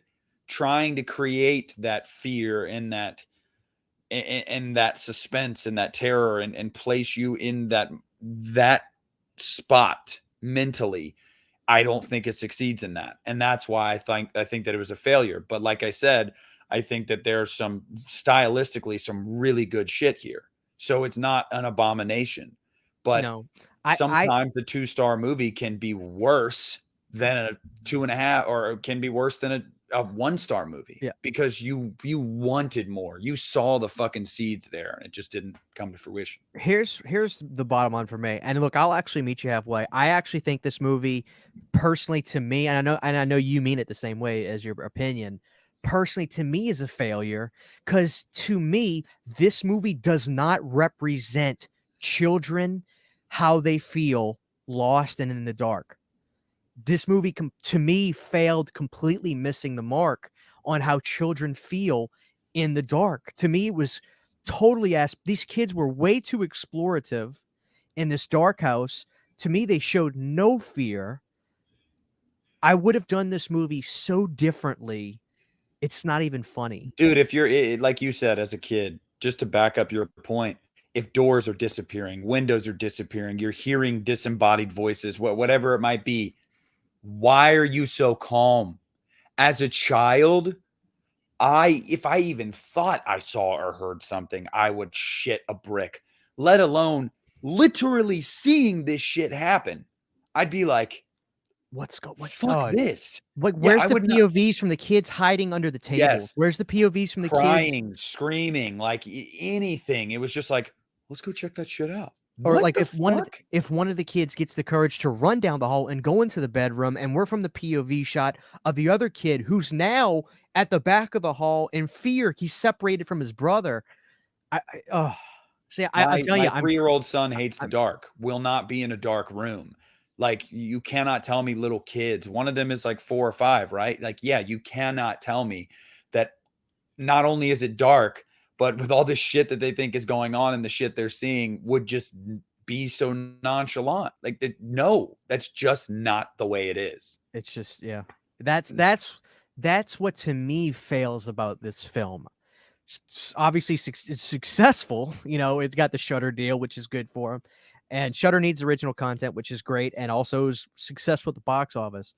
S2: trying to create that fear and that suspense and that terror and place you in that spot mentally, I don't think it succeeds in that. And that's why I think that it was a failure. But like I said, I think that there's some stylistically some really good shit here. So it's not an abomination. But
S1: No, I
S2: sometimes a two-star movie can be worse than a 2.5, or can be worse than a 1-star movie,
S1: Yeah.
S2: because you wanted more. You saw the fucking seeds there, and it just didn't come to fruition.
S1: Here's the bottom line for me. And look, I'll actually meet you halfway. I actually think this movie, personally to me, and I know you mean it the same way as your opinion, personally to me is a failure, cuz to me this movie does not represent children how they feel lost and in the dark. This movie to me failed, completely missing the mark on how children feel in the dark. To me, it was totally these kids were way too explorative in this dark house. To me, they showed no fear. I would have done this movie so differently. It's not even funny.
S2: Dude, if you're like you said, as a kid, just to back up your point, if doors are disappearing, windows are disappearing, you're hearing disembodied voices, whatever it might be, why are you so calm? As a child, if I even thought I saw or heard something, I would shit a brick, let alone literally seeing this shit happen. I'd be like,
S1: What?
S2: fuck
S1: Oh,
S2: this.
S1: like
S2: Yeah,
S1: where's
S2: I
S1: the
S2: would not.
S1: POVs from the kids hiding under the tables?
S2: Yes.
S1: Where's the POVs from the kids?
S2: Crying, screaming, like anything. It was just like, let's go check that shit out.
S1: Or
S2: What
S1: like
S2: the fuck?
S1: if one of the kids gets the courage to run down the hall and go into the bedroom, and we're from the POV shot of the other kid who's now at the back of the hall in fear. He's separated from his brother. I oh, see, I'm telling
S2: My
S1: you,
S2: 3-year-old son hates the
S1: I'm
S2: dark, will not be in a dark room. Like, you cannot tell me little kids. One of them is like 4 or 5, right? Like, yeah, you cannot tell me that not only is it dark, but with all this shit that they think is going on and the shit they're seeing would just be so nonchalant. Like, no, that's just not the way it is.
S1: it's just yeah. That's what to me fails about this film. Obviously it's successful. You know, it's got the Shutter deal, which is good for him, and Shutter needs original content, which is great, and also is successful at the box office.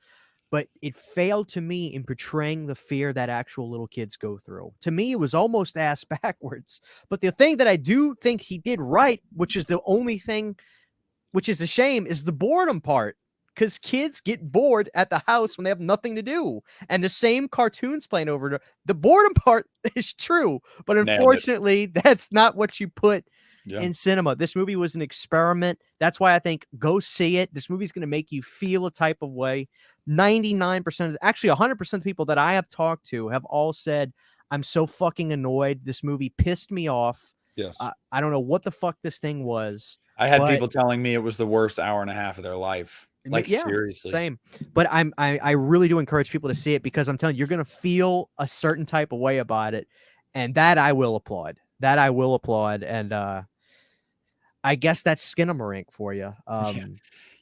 S1: But it failed to me in portraying the fear that actual little kids go through. To me, it was almost ass backwards. But the thing that I do think he did right, which is the only thing which is a shame, is the boredom part. Because kids get bored at the house when they have nothing to do. And the same cartoons playing over the boredom part is true. But
S2: Nailed it.
S1: unfortunately, that's not what you put
S2: Yeah.
S1: in cinema. This movie was an experiment. That's why I think go see it. This movie's going to make you feel a type of way. 99%, actually 100% of the people that I have talked to have all said, I'm so fucking annoyed. This movie pissed me off.
S2: Yes.
S1: I don't know what the fuck this thing was,
S2: I had
S1: but
S2: people telling me it was the worst hour and a half of their life. Like,
S1: yeah,
S2: seriously.
S1: same. But I really do encourage people to see it, because I'm telling you, you're gonna feel a certain type of way about it, and that I will applaud. That I will applaud, and I guess that's Skinamarink for you.
S2: Yeah.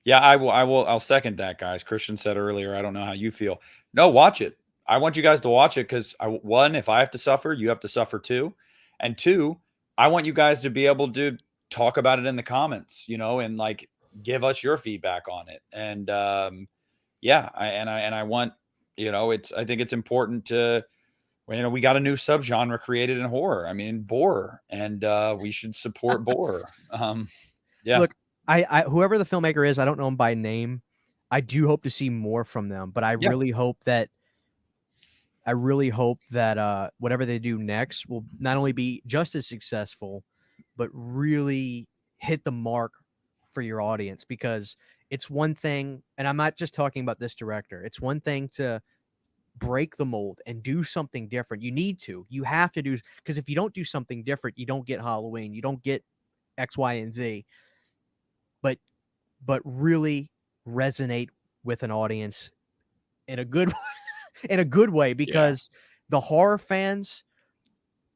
S2: Yeah, I'll second that, guys. Christian said earlier, I don't know how you feel. No, watch it. I want you guys to watch it because one, if I have to suffer, you have to suffer too. And two, I want you guys to be able to talk about it in the comments, and like give us your feedback on it. And yeah, I want, I think it's important to, well, we got a new subgenre created in horror. I mean, Boar, and we should support Boar. Yeah.
S1: Look, I whoever the filmmaker is, I don't know him by name. I do hope to see more from them, but
S2: Yeah.
S1: I really hope that whatever they do next will not only be just as successful, but really hit the mark for your audience. Because it's one thing, and I'm not just talking about this director, it's one thing to break the mold and do something different. You have to do, because if you don't do something different, you don't get Halloween, you don't get X, Y, and Z. But really resonate with an audience in a good in a good way,
S2: Yeah.
S1: because the horror fans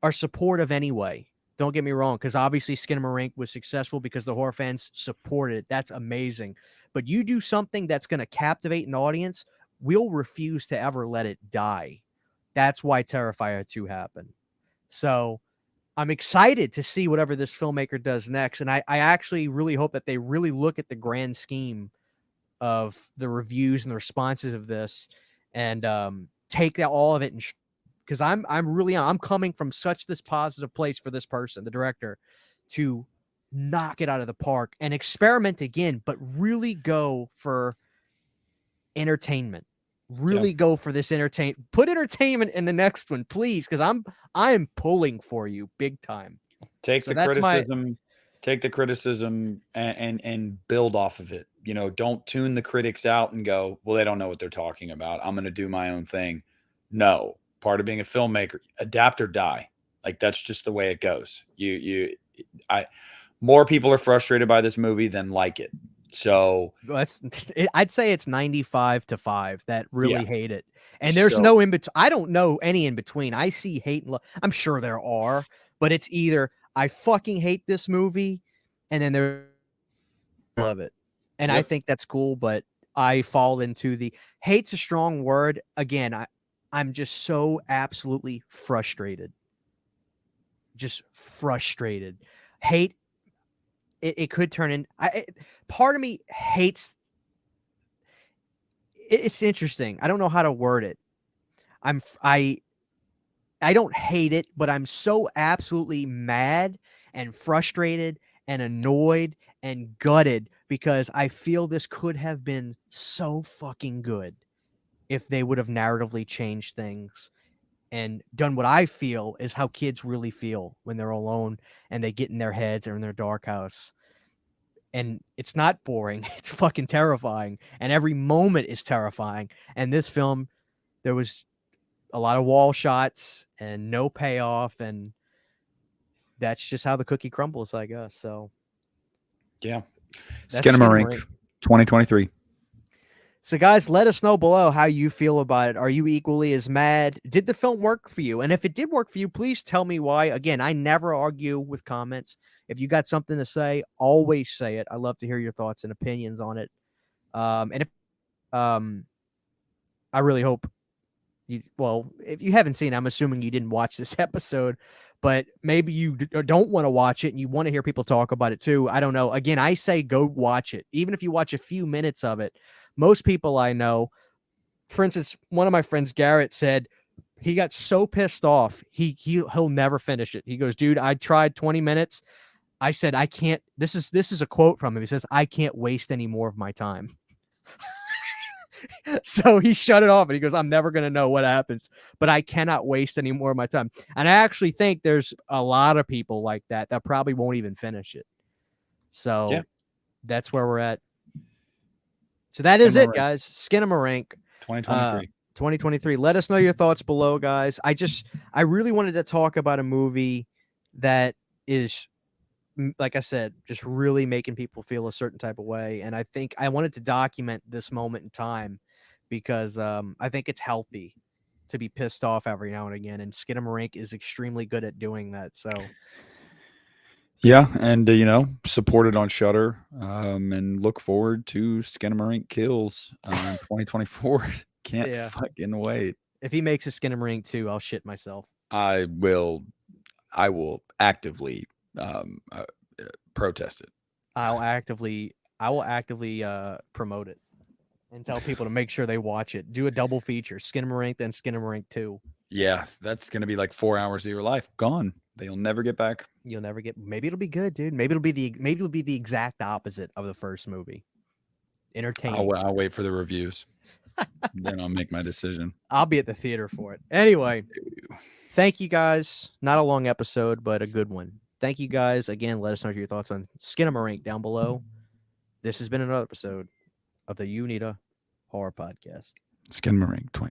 S1: are supportive anyway. Don't get me wrong, because obviously Skinamarink was successful because the horror fans supported it. That's amazing. But you do something that's going to captivate an audience, we'll refuse to ever let it die. That's why Terrifier 2 happened. So I'm excited to see whatever this filmmaker does next. And I actually really hope that they really look at the grand scheme of the reviews and the responses of this, and take that all of it, and because I'm coming from such this positive place for this person, the director, to knock it out of the park and experiment again, but really go for entertainment.
S2: Yeah.
S1: Really go for this put entertainment in the next one, please, because I'm pulling for you big time.
S2: Take
S1: So
S2: the
S1: that's my
S2: criticism, take the criticism and build off of it. You know, don't tune the critics out and go, "Well, they don't know what they're talking about. I'm going to do my own thing." No, part of being a filmmaker, adapt or die. Like that's just the way it goes. I more people are frustrated by this movie than like it. So,
S1: that's I'd say it's 95 to 5 that
S2: yeah.
S1: really hate it. And there's
S2: So,
S1: no in between. I don't know any in between. I see hate and love. I'm sure there are, but it's either I fucking hate this movie and then there's love it. And I
S2: yep.
S1: think that's cool, but I fall into the hate's a strong word. Again, I'm just so absolutely frustrated. Just frustrated. Hate it could turn in part of me hates it's interesting. I don't know how to word it. I'm I don't hate it, but I'm so absolutely mad and frustrated and annoyed and gutted because I feel this could have been so fucking good if they would have narratively changed things and done what I feel is how kids really feel when they're alone and they get in their heads or in their dark house. And it's not boring. It's fucking terrifying. And every moment is terrifying. And this film, there was a lot of wall shots and no payoff. And that's just how the cookie crumbles, I guess. So
S2: Yeah.
S1: that's
S2: Skinamarink,
S1: Skinamarink.
S2: 2023.
S1: So, guys, let us know below how you feel about it. Are you equally as mad? Did the film work for you? And if it did work for you, please tell me why. Again, I never argue with comments. If you got something to say, always say it. I love to hear your thoughts and opinions on it. And if um, I really hope well, if you haven't seen it, I'm assuming you didn't watch this episode, but maybe you don't want to watch it and you want to hear people talk about it too. I don't know. Again, I say go watch it. Even if you watch a few minutes of it, most people I know, for instance, one of my friends, Garrett, said he got so pissed off he'll never finish it. He goes, dude, I tried 20 minutes. I said, I can't. This is a quote from him. He says, I can't waste any more of my time. So he shut it off and he goes, I'm never going to know what happens, but I cannot waste any more of my time. And I actually think there's a lot of people like that that probably won't even finish it.
S2: Yeah.
S1: So that's where we're at. So that is it,
S2: Skinamarink,
S1: guys. Skinamarink,
S2: 2023.
S1: 2023. Let us know your thoughts below, guys. I really wanted to talk about a movie that is, like I said, just really making people feel a certain type of way. And I think I wanted to document this moment in time because I think it's healthy to be pissed off every now and again. And Skinamarink is extremely good at doing that. So,
S2: Yeah, and you know, support it on Shutter, and look forward to Skinamarink Kills in 2024. Can't
S1: yeah,
S2: fucking wait.
S1: if he makes a Skinamarink too, I'll shit myself.
S2: I will, I will actively um, uh, protest it.
S1: I will actively promote it and tell people to make sure they watch it. Do a double feature, Skinamarink, then Skinamarink 2.
S2: Yeah, that's gonna be like 4 hours of your life gone. They'll never get back.
S1: You'll never get maybe it'll be good, dude. Maybe it'll be the exact opposite of the first movie. Entertaining.
S2: I'll wait for the reviews, then I'll make my decision.
S1: I'll be at the theater for it. Anyway, thank you guys. Not a long episode, but a good one. Thank you guys. Again, let us know your thoughts on Skinamarink down below. This has been another episode of the Uneeda Horror Podcast.
S2: Skinamarink 20.